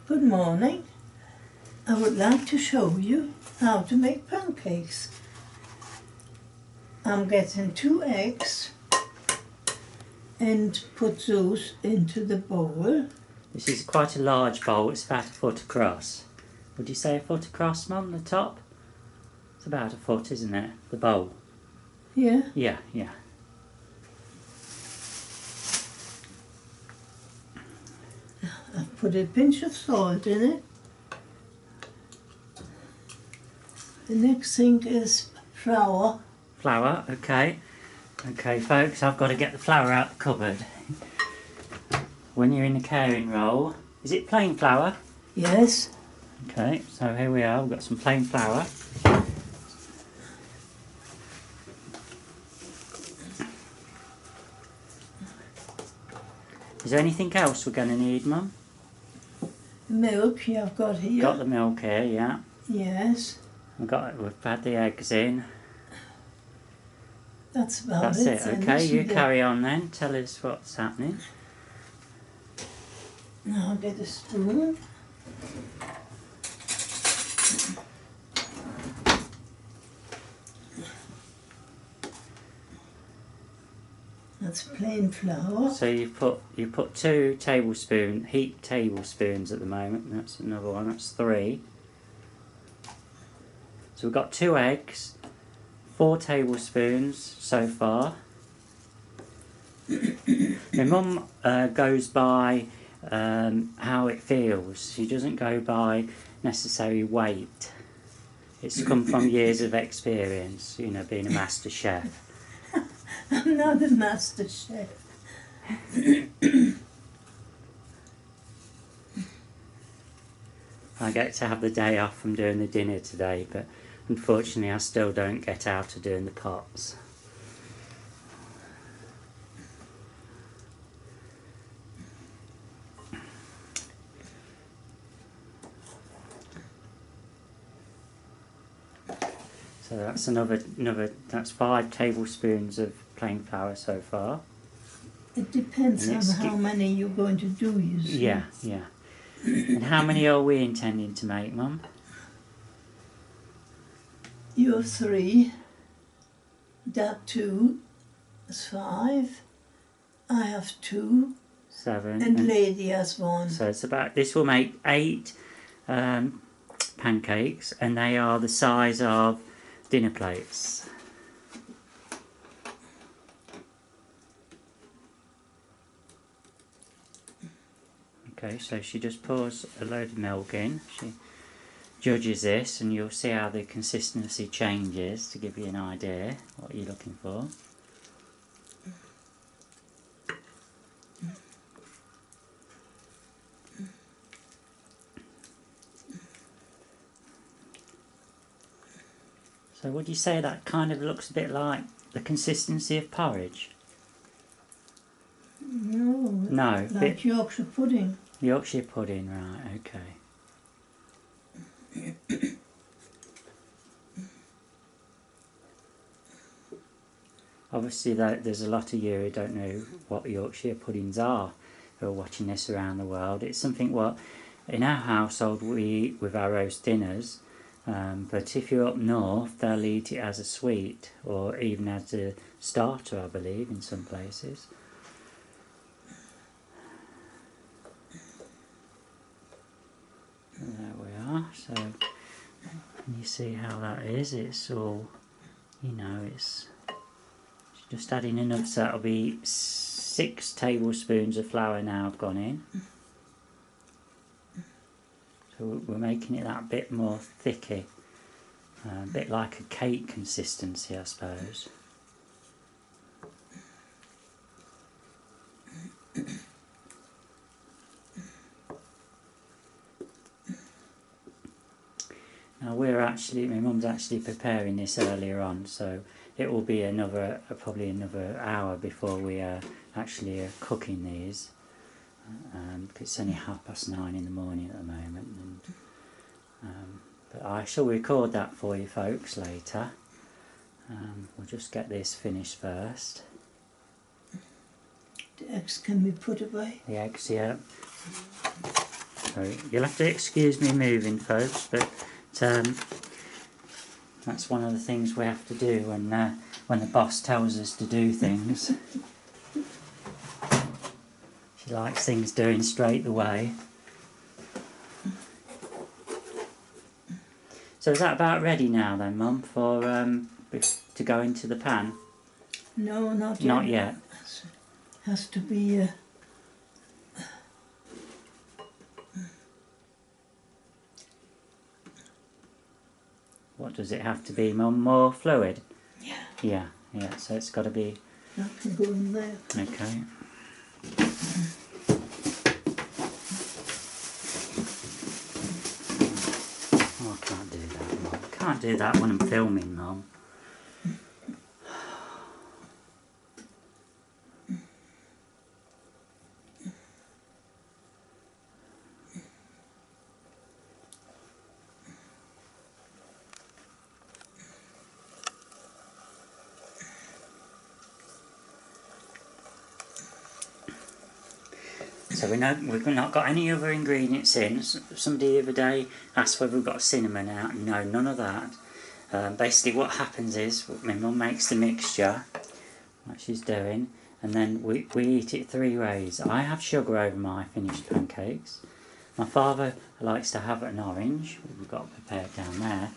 Good morning. I would like to show you how to make pancakes. I'm getting 2 eggs and put those into the bowl. This is quite a large bowl, it's about 1 foot across. Would you say 1 foot across, Mum, the top? It's about 1 foot, isn't it, the bowl? Yeah. Yeah. I've put a pinch of salt in it. The next thing is flour. Flour, okay. Okay, folks, I've got to get the flour out the cupboard. When you're in the caring role, is it plain flour? Yes. Okay, so here we are, we've got some plain flour. Is there anything else we're going to need, Mum? Milk I've got here. Got the milk here, yeah. Yes. We've had the eggs in. That's about That's it. it, okay, you carry on then, tell us what's happening. Now I'll get a spoon. That's plain flour. So you put 2 tablespoons, heaped tablespoons at the moment. That's another one. That's 3. So we've got 2 eggs, 4 tablespoons so far. My mum goes by how it feels. She doesn't go by necessary weight. It's come from years of experience, you know, being a master chef. I'm not a master chef. I get to have the day off from doing the dinner today, but unfortunately I still don't get out of doing the pots. So that's that's 5 tablespoons of plain flour so far. It depends on how many you're going to do, you see. Yeah. And how many are we intending to make, Mum? You have 3. That 2 is 5. I have 2. 7. And Lady has 1. So it's this will make 8 pancakes, and they are the size of dinner plates. Okay, so she just pours a load of milk in. She judges this, and you'll see how the consistency changes to give you an idea what you're looking for. So would you say that kind of looks a bit like the consistency of porridge? No, like Yorkshire pudding. Yorkshire pudding, right, okay. Obviously there's a lot of you who don't know what Yorkshire puddings are, who are watching this around the world. It's something what in our household we eat with our roast dinners. But if you're up north, they'll eat it as a sweet, or even as a starter, I believe, in some places. There we are. So, you see how that is. It's all, you know, it's just adding enough, so that'll be 6 tablespoons of flour now have gone in. So we're making it that bit more thicky, a bit like a cake consistency, I suppose. Now my mum's actually preparing this earlier on, so it will be probably another hour before we actually are cooking these. It's only 9:30 in the morning at the moment, and but I shall record that for you folks later. We'll just get this finished first. The eggs can be put away. The eggs, yeah. So you'll have to excuse me moving, folks, but that's one of the things we have to do when the boss tells us to do things. She likes things doing straight away. So is that about ready now then, Mum, for to go into the pan? No, not yet. Not yet. Has to be... What does it have to be, Mum? More fluid? Yeah. Yeah, so it's got to be... That can go in there. Okay. Oh, I can't do that, Mum. Can't do that when I'm filming, Mum. So we've not got any other ingredients in. Somebody the other day asked whether we've got cinnamon out. No, none of that. Basically what happens is my mum makes the mixture, like she's doing, and then we eat it 3 ways. I have sugar over my finished pancakes. My father likes to have an orange, we've got prepared down there.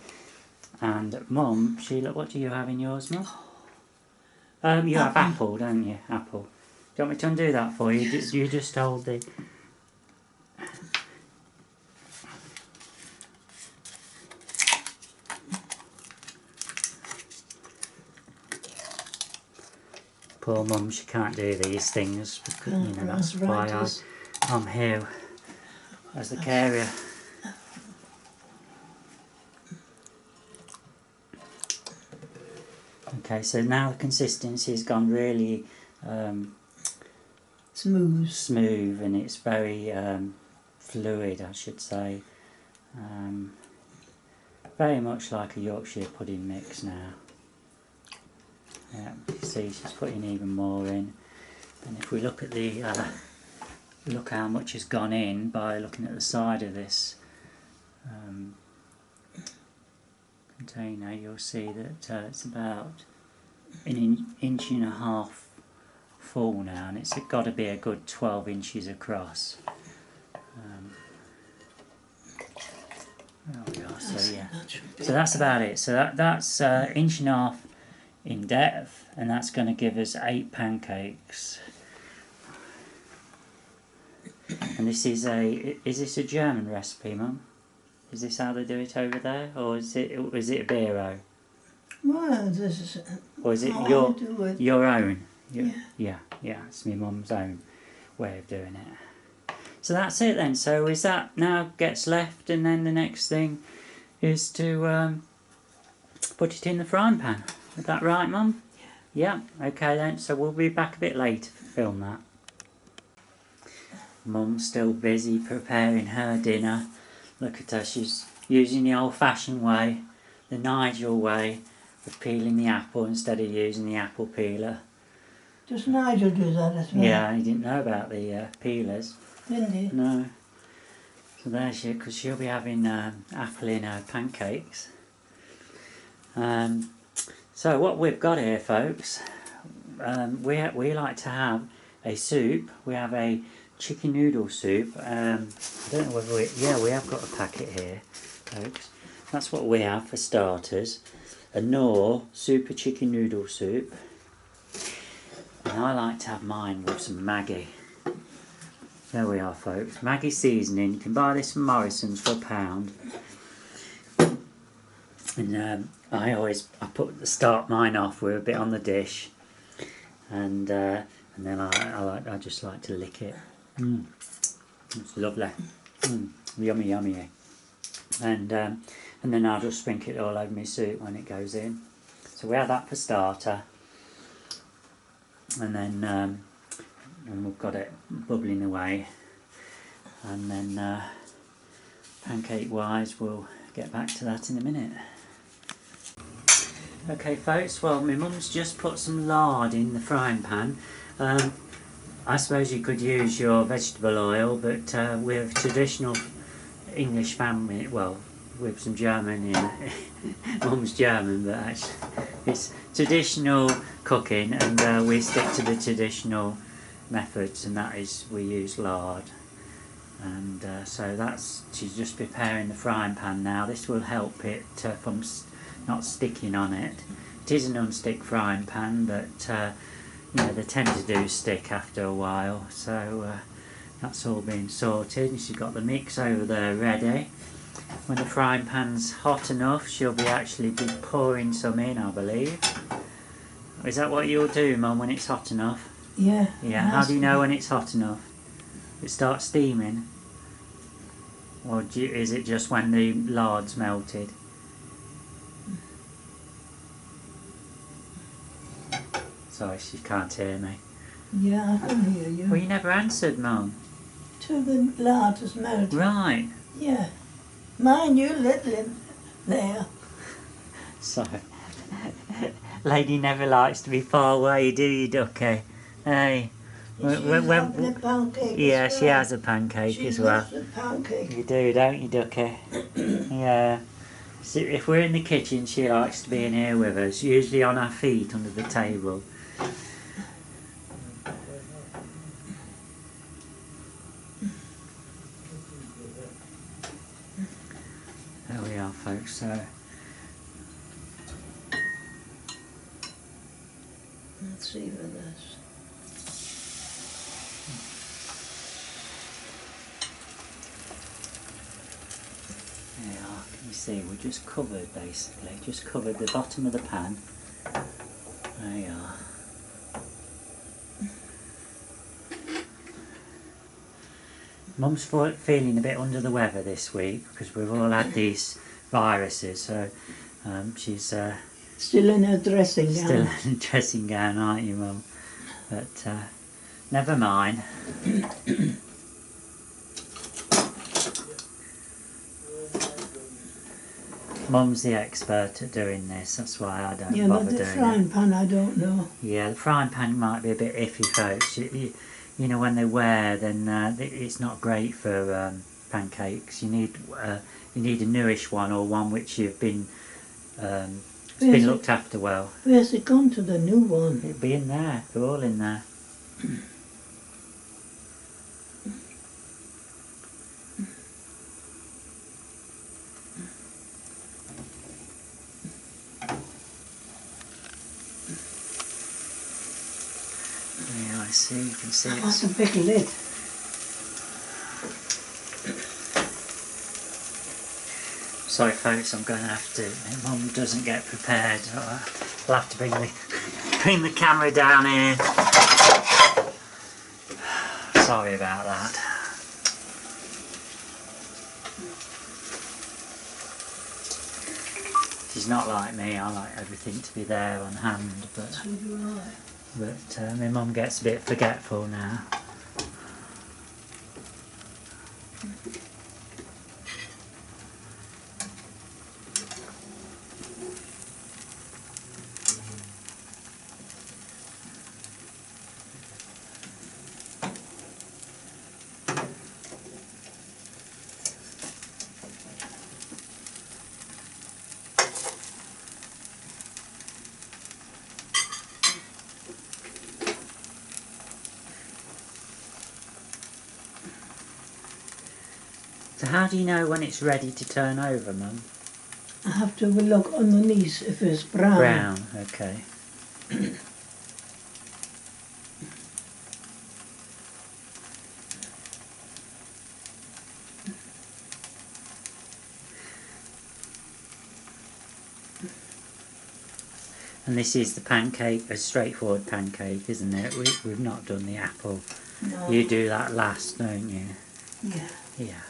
And Mum, what do you have in yours, Mum? You have apple, don't you? Apple. Do you want me to undo that for you? Yes. You just hold the... Poor Mum, she can't do these things. Because, you know, that's why I'm here as the carer. Okay, so now the consistency has gone really... smooth, and it's very fluid, I should say. Very much like a Yorkshire pudding mix now. Yeah, you see she's putting even more in, and if we look at the look how much has gone in by looking at the side of this container, you'll see that it's about an inch and a half full now, and it's got to be a good 12 inches across. There we are. So yeah, so that's about it. So that's inch and a half in depth, and that's going to give us 8 pancakes. And this is this a German recipe, Mum? Is this how they do it over there, or is it a Biro? Well, this is... Or is it your own? Yeah, it's my mum's own way of doing it. So that's it then. So is that now gets left, and then the next thing is to put it in the frying pan. Is that right, Mum? Yeah. Okay then. So we'll be back a bit later to film that. Mum's still busy preparing her dinner. Look at her. She's using the old-fashioned way, the Nigel way, of peeling the apple instead of using the apple peeler. Does Nigel do that as well? Yeah, he didn't know about the peelers. Didn't he? No. So there because she'll be having apple in her pancakes. So what we've got here, folks, we like to have a soup. We have a chicken noodle soup. I don't know whether we have got a packet here, folks. That's what we have for starters. A Knorr super chicken noodle soup. And I like to have mine with some Maggi. There we are, folks. Maggi seasoning. You can buy this from Morrison's for £1. And I start mine off with a bit on the dish, and then I just like to lick it. It's lovely. Yummy, yummy. And then I'll just sprinkle it all over my soup when it goes in. So we have that for starter. And then and we've got it bubbling away, and then pancake wise we'll get back to that in a minute. Okay folks, well my mum's just put some lard in the frying pan. I suppose you could use your vegetable oil, but with traditional English family, well, with some German in Mum's German, but actually it's traditional cooking, and we stick to the traditional methods, and that is we use lard. And so that's, she's just preparing the frying pan now. This will help it from not sticking on it. It is an unstick frying pan, but you know, they tend to do stick after a while, so that's all been sorted. And she's got the mix over there ready. When the frying pan's hot enough, she'll be actually pouring some in, I believe. Is that what you'll do, Mum, when it's hot enough? Yeah. Yeah. How do you know when it's hot enough? It starts steaming? Or is it just when the lard's melted? Sorry, she can't hear me. Yeah, I can hear you. Well, you never answered, Mum. Till the lard is melted. Right. Yeah. Mind you, little there. Sorry. Lady never likes to be far away, do you, Ducky? Hey. Having a pancake Yeah, as well. she has a pancake She as well. loves a pancake. You do, don't you, Ducky? Yeah. So if we're in the kitchen, she likes to be in here with us, usually on her feet under the table. There we are, folks. So Let's see with this. there we are. Can you see? We're just covered, basically. Just covered the bottom of the pan. There you are. Mum's feeling a bit under the weather this week because we've all had these viruses, so she's Still in her dressing gown. still in a dressing gown, aren't you, Mum? But never mind. Mum's the expert at doing this, that's why I don't Yeah, bother but the doing it. frying pan, I don't know. Yeah, the frying pan might be a bit iffy, folks. You know, when they wear, then it's not great for pancakes. You need a newish one, or one which you've been it's been looked after well. Where's it gone to, the new one? It'll be in there. They're all in there. Yeah, I see. You can see it. That's a big lid. Sorry, folks. I'm going to have to. My mum doesn't get prepared. So I'll have to bring the camera down here. Sorry about that. She's not like me. I like everything to be there on hand, but So do I. my mum gets a bit forgetful now. So how do you know when it's ready to turn over, Mum? I have to have a look underneath if it's brown. Brown, okay. And this is the pancake, a straightforward pancake, isn't it? We've not done the apple. No. You do that last, don't you? Yeah. Yeah.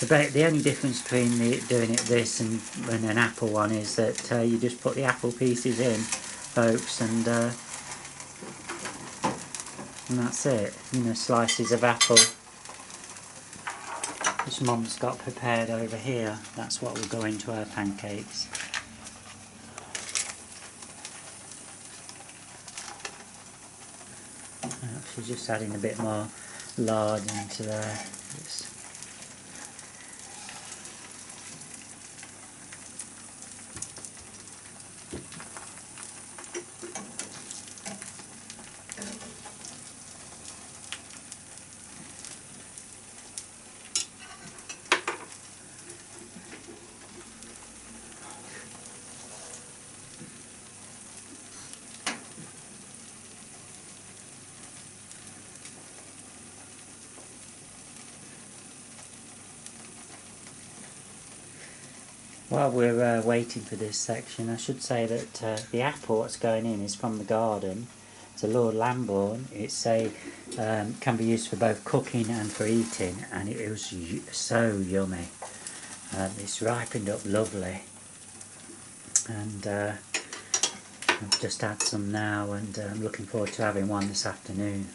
The only difference between doing it this and an apple one is that you just put the apple pieces in, folks, and that's it. You know, slices of apple. Which Mum's got prepared over here. That's what will go into her pancakes. She's just adding a bit more lard into there. While we're waiting for this section, I should say that the apple that's going in is from the garden. It's a Lord Lambourne. It's can be used for both cooking and for eating, and it was so yummy. It's ripened up lovely, and I've just had some now, and I'm looking forward to having one this afternoon.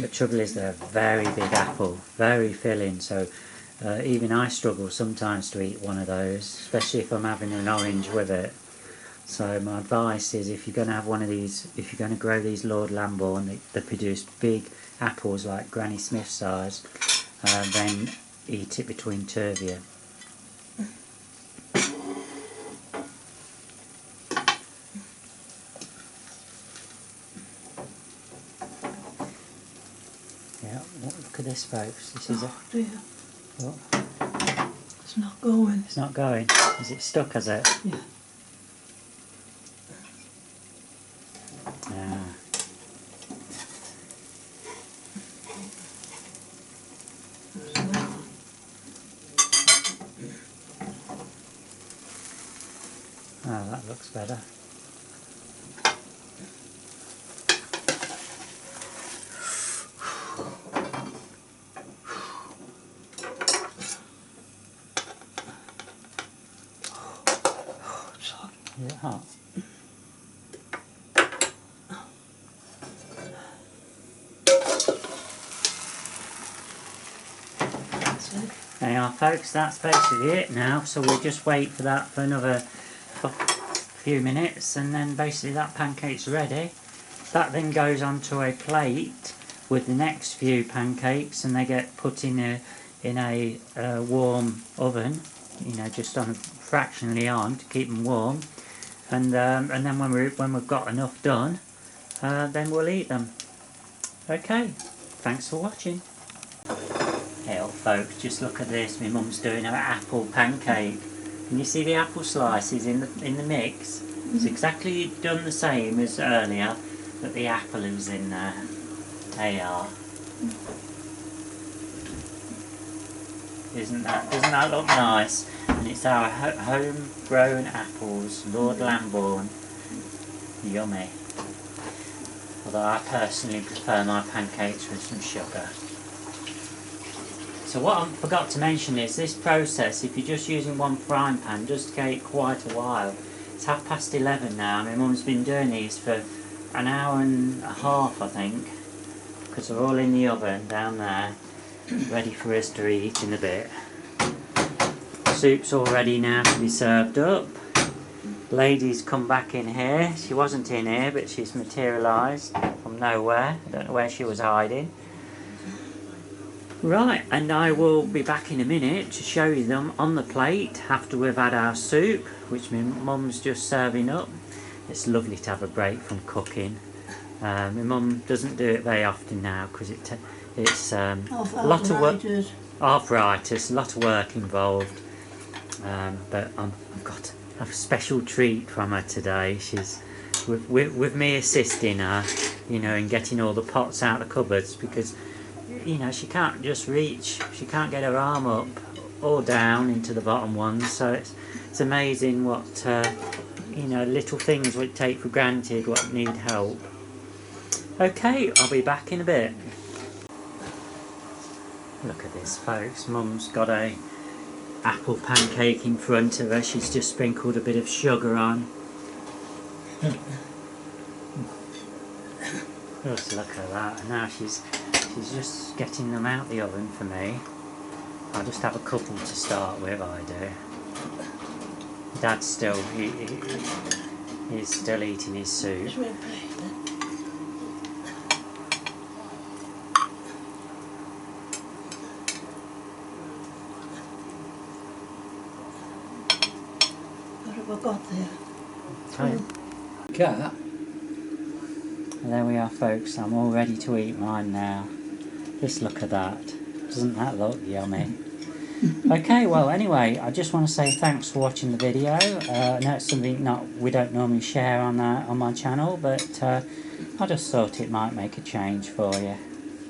The trouble is they're a very big apple, very filling, so even I struggle sometimes to eat one of those, especially if I'm having an orange with it. So my advice is, if you're going to have one of these, if you're going to grow these Lord Lambourne, they produce big apples like Granny Smith size, then eat it between two of you. Yeah, look at this, folks. This is Oh dear. What? It's not going. It's not going. Is it stuck, has it? Yeah. Ah. Oh, that looks better. Is it hot? That's it. There you are, folks, that's basically it now, so we'll just wait for that for another few minutes, and then basically that pancake's ready. That then goes onto a plate with the next few pancakes, and they get put in a warm oven, you know, just on fractionally on to keep them warm, and then when we've got enough done, then we'll eat them. Okay, thanks for watching. Hey up, folks, just look at this. My mum's doing her apple pancake. Can you see the apple slices in the mix? It's exactly done the same as earlier, but the apple is in there. There you are. Doesn't that look nice? And it's our home-grown apples, Lord Lambourne. Yummy. Although I personally prefer my pancakes with some sugar. So what I forgot to mention is this process, if you're just using one frying pan, does take quite a while. It's 11:30 now. My mum's been doing these for an hour and a half, I think, because they're all in the oven down there, ready for us to eat in a bit. Soup's all ready now to be served up. Lady's come back in here. She wasn't in here, but she's materialised from nowhere. I don't know where she was hiding. Right, and I will be back in a minute to show you them on the plate after we've had our soup, which my mum's just serving up. It's lovely to have a break from cooking. My mum doesn't do it very often now because it's a lot of work. Arthritis, a lot of work involved. But I've got a special treat from her today. She's with me assisting her, you know, in getting all the pots out of the cupboards, because you know, she can't just reach, she can't get her arm up or down into the bottom ones, so it's amazing what, you know, little things we take for granted, what need help. Okay, I'll be back in a bit. Look at this, folks. Mum's got a apple pancake in front of her. She's just sprinkled a bit of sugar on. Just look at that, and now she's just getting them out the oven for me. I'll just have a couple to start with, I do. Dad's still, he's still eating his soup. have I got there? Okay. Cat. And there we are, folks. I'm all ready to eat mine now. Just look at that. Doesn't that look yummy? Okay, well, anyway, I just want to say thanks for watching the video. I know it's something we don't normally share on my channel, but I just thought it might make a change for you.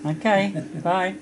Okay, bye.